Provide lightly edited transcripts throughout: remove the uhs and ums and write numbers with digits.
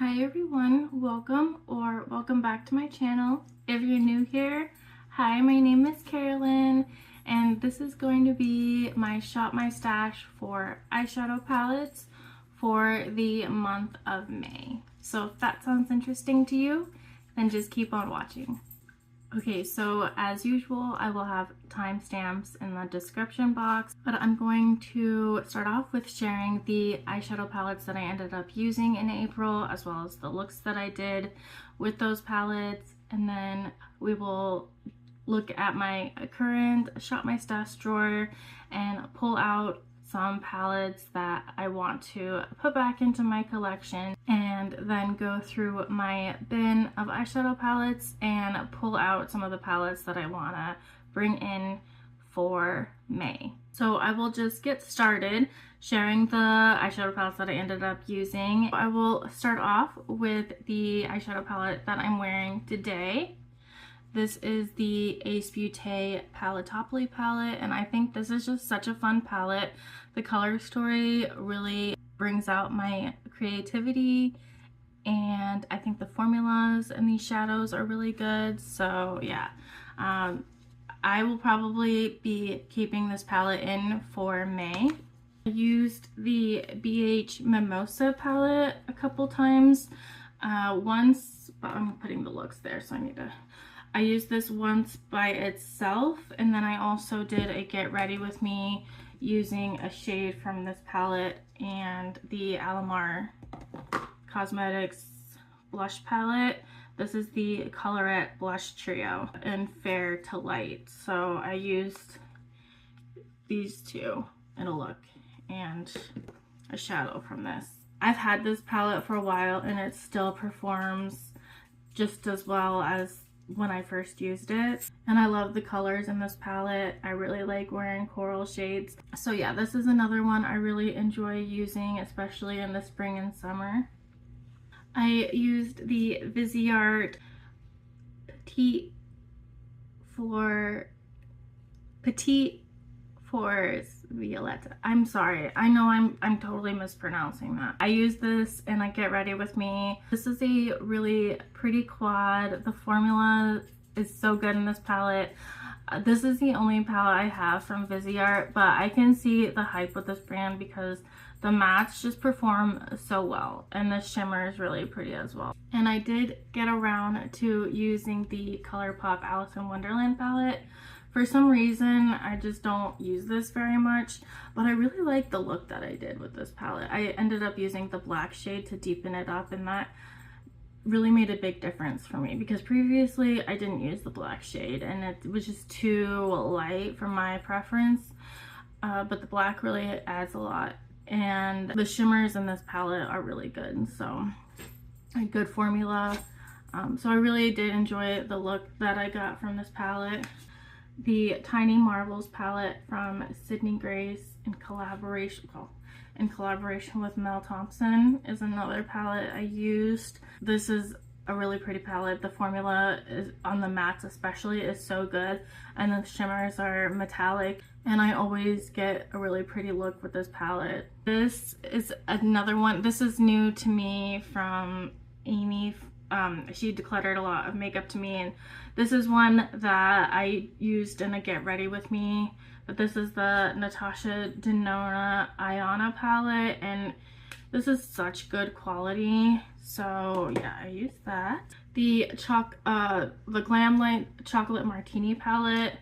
Hi everyone, welcome back to my channel. If you're new here, hi, my name is Carolyn and this is going to be my Shop My Stash for eyeshadow palettes for the month of May. So if that sounds interesting to you, then just keep on watching. Okay, so as usual, I will have timestamps in the description box, but I'm going to start off with sharing the eyeshadow palettes that I ended up using in April, as well as the looks that I did with those palettes, and then we will look at my current Shop My Stash drawer and pull out some palettes that I want to put back into my collection, and then go through my bin of eyeshadow palettes and pull out some of the palettes that I want to bring in for May. So I will just get started sharing the eyeshadow palettes that I ended up using. I will start off with the eyeshadow palette that I'm wearing today. This is the Ace Beauté Palettopoly palette, and I think this is just such a fun palette. The color story really brings out my creativity, and I think the formulas and these shadows are really good. So yeah, I will probably be keeping this palette in for May. I used the BH Mimosa palette a couple times. Once, I'm putting the looks there, so I used this once by itself, and then I also did a get ready with me using a shade from this palette and the Alamar Cosmetics blush palette. This is the Colorette Blush Trio in Fair to Light. So I used these two in a look and a shadow from this. I've had this palette for a while and it still performs just as well as when I first used it, and I love the colors in this palette. I really like wearing coral shades. So yeah, this is another one I really enjoy using, especially in the spring and summer. I used the Viseart Petite Force Violetta. I'm sorry, I know I'm totally mispronouncing that. I use this and I get ready with me. This is a really pretty quad. The formula is so good in this palette. This is the only palette I have from Viseart, but I can see the hype with this brand because the mattes just perform so well, and the shimmer is really pretty as well. And I did get around to using the ColourPop Alice in Wonderland palette. For some reason, I just don't use this very much, but I really like the look that I did with this palette. I ended up using the black shade to deepen it up, and that really made a big difference for me because previously I didn't use the black shade and it was just too light for my preference, but the black really adds a lot, and the shimmers in this palette are really good, so a good formula. So I really did enjoy the look that I got from this palette. The Tiny Marvels palette from Sydney Grace in collaboration with Mel Thompson is another palette I used. This is a really pretty palette. The formula is on the mattes especially is so good, and the shimmers are metallic, and I always get a really pretty look with this palette. This is another one. This is new to me from Amy. She decluttered a lot of makeup to me, and this is one that I used in a get ready with me, but this is the Natasha Denona Iona palette, and this is such good quality. So yeah, I used that. The Glamlight Chocolate Martini palette,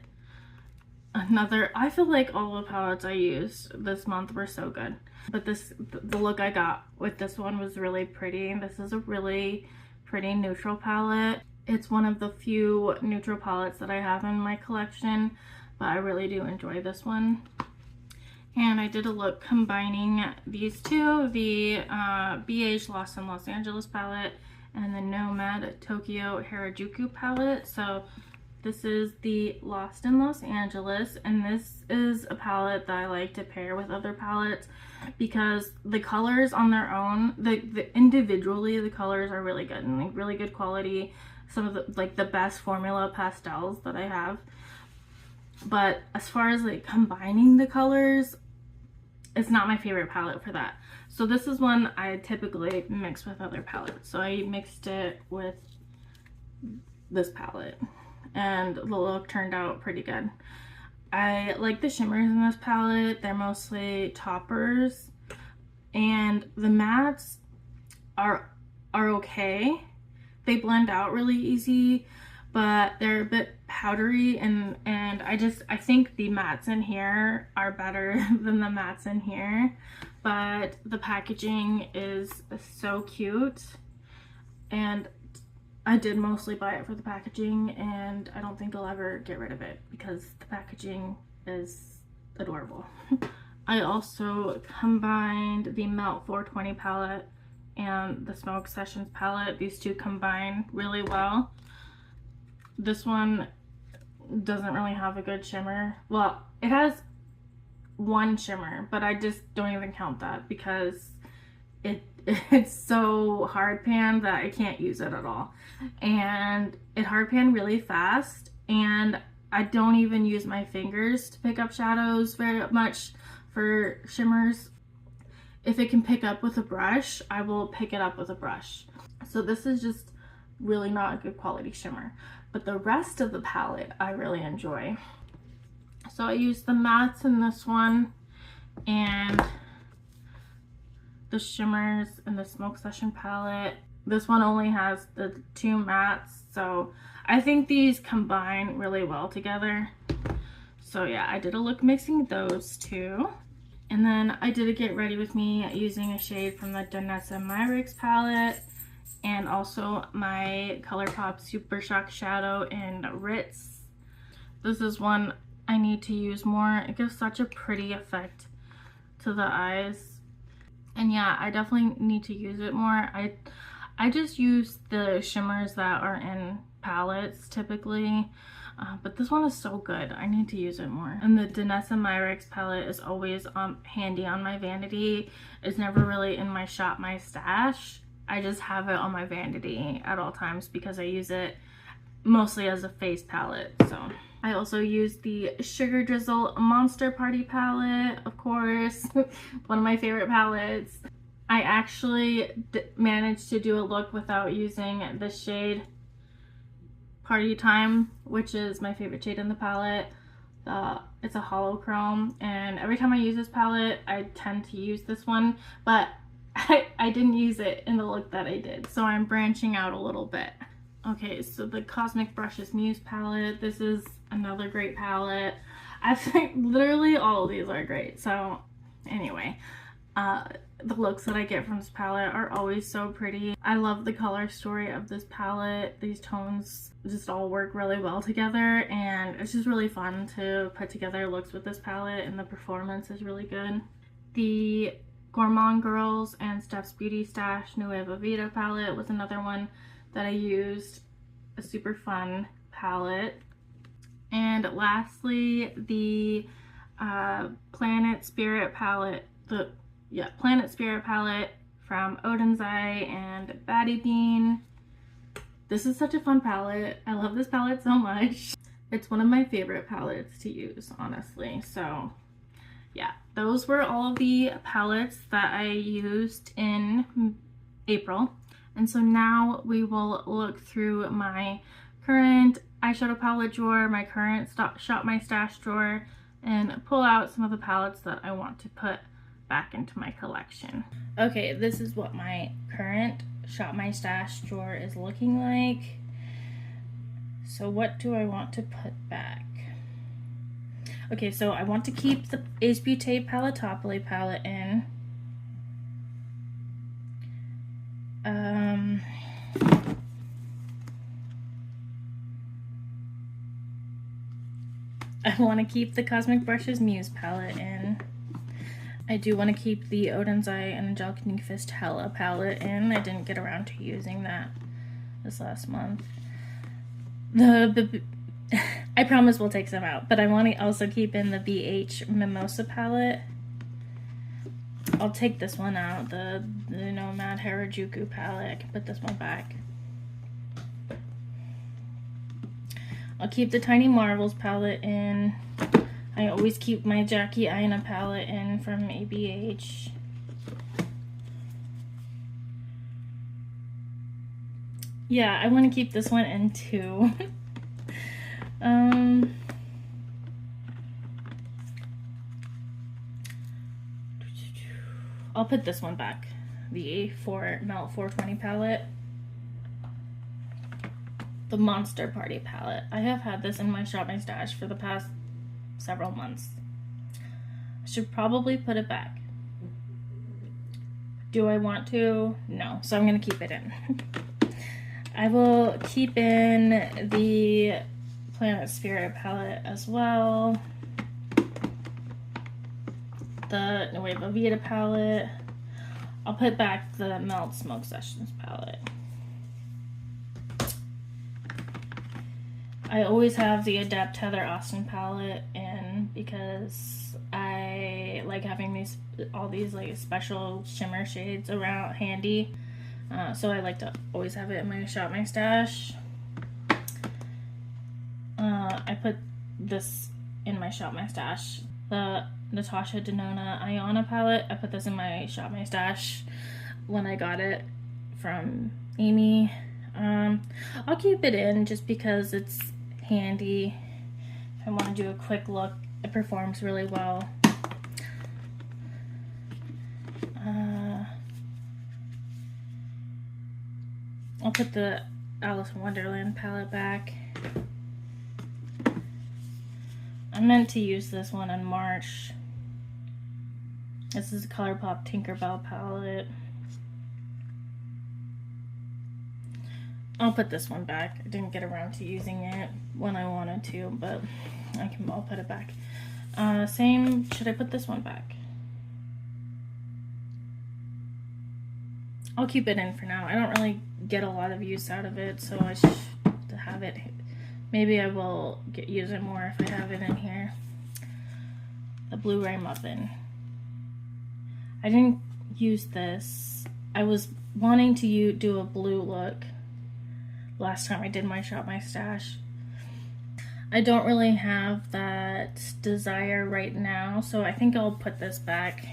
I feel like all the palettes I used this month were so good, but the look I got with this one was really pretty. This is a really pretty neutral palette. It's one of the few neutral palettes that I have in my collection, but I really do enjoy this one. And I did a look combining these two, the BH Lost in Los Angeles palette and the Nomad Tokyo Harajuku palette. So this is the Lost in Los Angeles, and this is a palette that I like to pair with other palettes because the colors on their own, individually the colors are really good and like really good quality. Some of the best formula pastels that I have. But as far as like combining the colors, it's not my favorite palette for that. So this is one I typically mix with other palettes. So I mixed it with this palette and the look turned out pretty good. I like the shimmers in this palette. They're mostly toppers, and the mattes are okay. They blend out really easy, but they're a bit powdery, and I think the mattes in here are better than the mattes in here. But the packaging is so cute, and I did mostly buy it for the packaging, and I don't think I'll ever get rid of it because the packaging is adorable. I also combined the Melt 420 palette and the Smoke Sessions palette. These two combine really well. This one doesn't really have a good shimmer. Well, it has one shimmer, but I just don't even count that because it's so hard pan that I can't use it at all. And it hard pan really fast, and I don't even use my fingers to pick up shadows very much for shimmers. If it can pick up with a brush, I will pick it up with a brush. So this is just really not a good quality shimmer. But the rest of the palette I really enjoy. So I used the mattes in this one and the shimmers in the Smoke Session palette. This one only has the two mattes, so I think these combine really well together. So yeah, I did a look mixing those two. And then I did a get ready with me using a shade from the Danessa Myricks palette and also my ColourPop Super Shock Shadow in Ritz. This is one I need to use more. It gives such a pretty effect to the eyes. And yeah, I definitely need to use it more. I just use the shimmers that are in palettes typically. But this one is so good. I need to use it more. And the Danessa Myricks palette is always handy on my vanity. It's never really in my Shop My Stash. I just have it on my vanity at all times because I use it mostly as a face palette. So I also use the Sugar Drizzle Monster Party palette, of course. One of my favorite palettes. I actually managed to do a look without using the shade Party Time, which is my favorite shade in the palette. It's a hollow chrome, and every time I use this palette I tend to use this one, but I didn't use it in the look that I did, so I'm branching out a little bit. Okay, so the Cosmic Brushes Muse palette. This is another great palette. I think literally all of these are great. So anyway, the looks that I get from this palette are always so pretty. I love the color story of this palette. These tones just all work really well together, and it's just really fun to put together looks with this palette, and the performance is really good. The Gourmand Girls and Steph's Beauty Stash Nueva Vida palette was another one that I used. A super fun palette. And lastly, the Planet Spirit palette. Planet Spirit palette from Odin's Eye and Batty Bean. This is such a fun palette. I love this palette so much. It's one of my favorite palettes to use, honestly. So yeah, those were all of the palettes that I used in April. And so now we will look through my current eyeshadow palette drawer, my current Shop My Stash drawer, and pull out some of the palettes that I want to put back into my collection. Okay, this is what my current Shop My Stash drawer is looking like. So what do I want to put back? Okay, so I want to keep the Ace Beauté Paletopoly palette in. I want to keep the Cosmic Brushes Muse palette in. I do want to keep the Odin's Eye and Angelic Ink Fist Hella palette in. I didn't get around to using that this last month. I promise we'll take some out, but I want to also keep in the BH Mimosa palette. I'll take this one out, the Nomad Harajuku palette. I can put this one back. I'll keep the Tiny Marvels palette in. I always keep my Jackie Aina palette in from ABH. Yeah, I want to keep this one in too. I'll put this one back, the Melt 420 palette. The Monster Party palette. I have had this in my Shop My Stash for the past several months. I should probably put it back. Do I want to? No, so I'm gonna keep it in. I will keep in the Planet Spirit palette as well. The Nueva Vida palette. I'll put back the Melt Smoke Sessions palette. I always have the Adept Heather Austin palette in because I like having all these like special shimmer shades around handy. So I like to always have it in my Shop My Stash. I put this in my Shop My Stash. The Natasha Denona Iona palette, I put this in my Shop My Stash when I got it from Amy. I'll keep it in just because it's handy. If I want to do a quick look, it performs really well. I'll put the Alice in Wonderland palette back. I meant to use this one in March. This is the ColourPop Tinkerbell palette. I'll put this one back. I didn't get around to using it when I wanted to, but I'll put it back. Same, should I put this one back? I'll keep it in for now. I don't really get a lot of use out of it, so I should have it. Maybe I will use it more if I have it in here. The Blu-ray Muffin. I didn't use this. I was wanting to do a blue look last time I did my Shop My Stash. I don't really have that desire right now, so I think I'll put this back.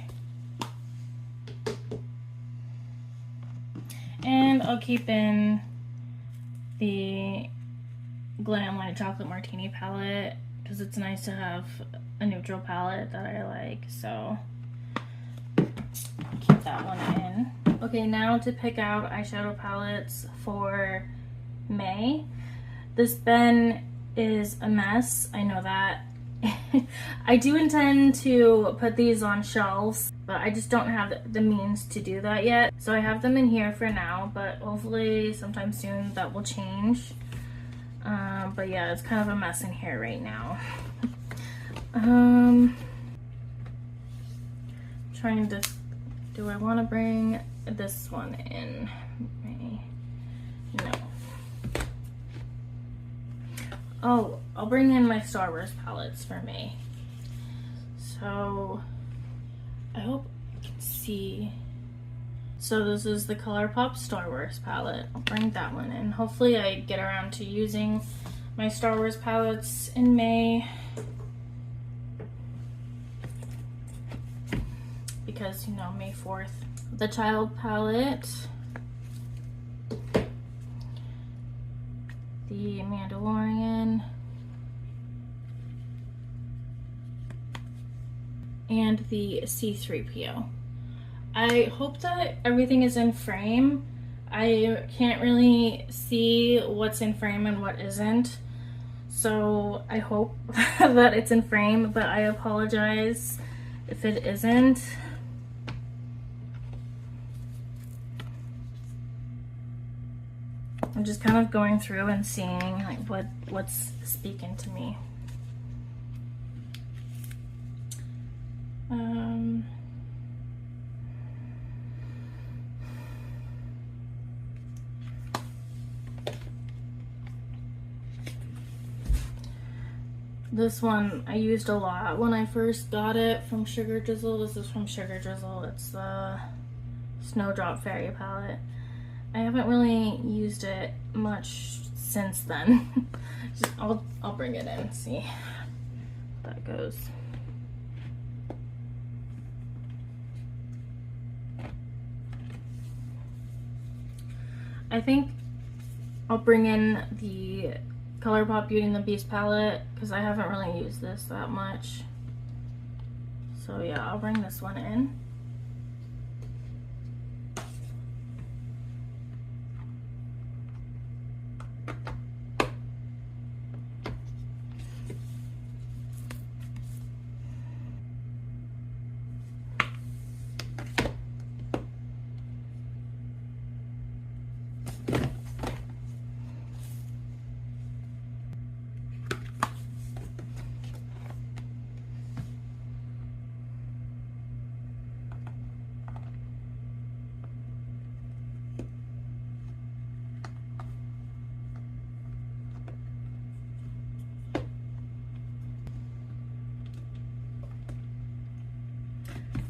And I'll keep in the Glam White Chocolate Martini palette because it's nice to have a neutral palette that I like, so keep that one in. Okay, now to pick out eyeshadow palettes for May. This bin is a mess, I know that. I do intend to put these on shelves, but I just don't have the means to do that yet. So I have them in here for now, but hopefully sometime soon that will change. But yeah, it's kind of a mess in here right now. Trying to, do I want to bring this one in May? No. Oh, I'll bring in my Star Wars palettes for May. So, I hope you can see. So this is the ColourPop Star Wars palette. I'll bring that one in. Hopefully I get around to using my Star Wars palettes in May. Because, you know, May 4th. The Child palette. The Mandalorian. And the C-3PO. I hope that everything is in frame. I can't really see what's in frame and what isn't. So I hope that it's in frame, but I apologize if it isn't. I'm just kind of going through and seeing like what's speaking to me. This one I used a lot when I first got it from Sugar Drizzle. This is from Sugar Drizzle. It's the Snowdrop Fairy palette. I haven't really used it much since then. I'll bring it in and see how that goes. I think I'll bring in the ColourPop Beauty and the Beast palette because I haven't really used this that much. So yeah, I'll bring this one in.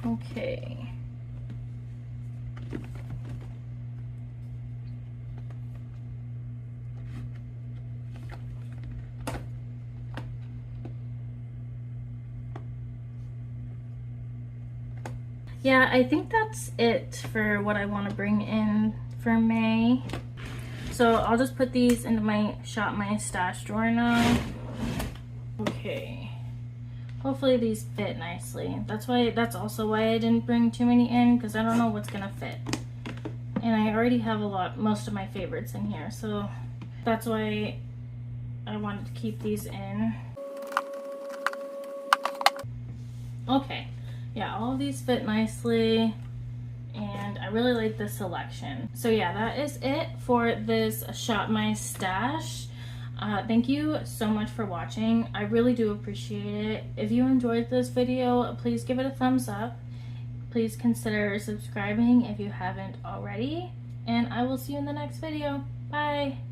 Okay. Yeah, I think that's it for what I want to bring in for May. So I'll just put these into my Shop My Stash drawer now. Okay. Hopefully these fit nicely. That's also why I didn't bring too many in, because I don't know what's gonna fit. And I already have most of my favorites in here, so that's why I wanted to keep these in. Okay, yeah, all of these fit nicely, and I really like this selection. So yeah, that is it for this Shop My Stash. Thank you so much for watching. I really do appreciate it. If you enjoyed this video, please give it a thumbs up. Please consider subscribing if you haven't already, and I will see you in the next video. Bye!